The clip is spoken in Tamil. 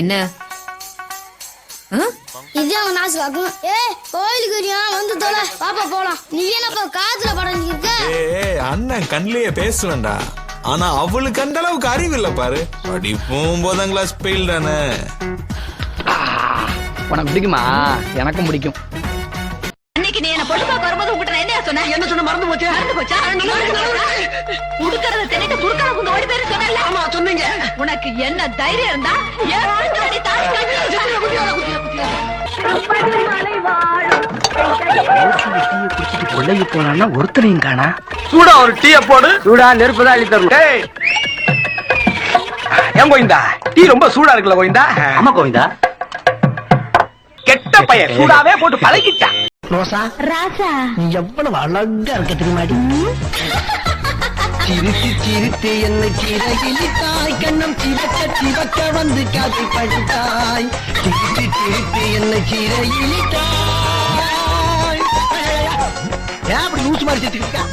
என்ன இது அவங்க நாசுக்காக்கும். கோயிலுக்கு வந்து தோல பாப்பா போலாம். நீ என்னப்பா காத்துல படஞ்சிருக்க? அண்ணன் கண்ணிலேயே பேசுவேன்டா. ஆனா அவளுக்கு அந்த அளவுக்கு அறிவு இல்ல பாரு. படிப்பும் 9ஆம் கிளாஸ் ஃபெயில் தானே. உனக்கு பிடிக்குமா? எனக்கும் பிடிக்கும். அன்னைக்கு நீ என்ன பொண்ணு பார்க்க வரும்போது உங்ககிட்ட என்ன சொன்ன? என்ன சொன்ன? மறந்து போச்சு. உடுக்கறத தின்னுட்டு குறுக்கால குந்து ஓடி பேரு சொன்னல. ஆமா சொன்னீங்க. உனக்கு என்ன தைரியம் இருந்தா ஏன் வாழ்க்கை தாடி கொள்ளைக்கு போனா ஒருத்தனையும் காணா. சூடா ஒரு டீ போடு. சூடா நெருப்பு தான் அள்ளி தரணும். ஏன் கோவிந்தா டீ ரொம்ப சூடா இருக்குல்ல கோவிந்தா? ஆமா கோவிந்தா. கெட்ட பையன் சூடாவே போட்டு பழகிட்டான். ரோசா ராசா நீ எவ்வளவு அழகா இருக்க தெரியுமாடி? சிரித்து சிரித்து என்னை சிறகிலிட்டாய், கண்ணம் சிவக்க சிவக்க வந்து காத்தி படித்தாய். சிரித்து சிரித்து என்னை சிறகிலிட்டாய். ஏன் அப்படி லூசு மாதிரி சிரிச்சுக்கிட்டா?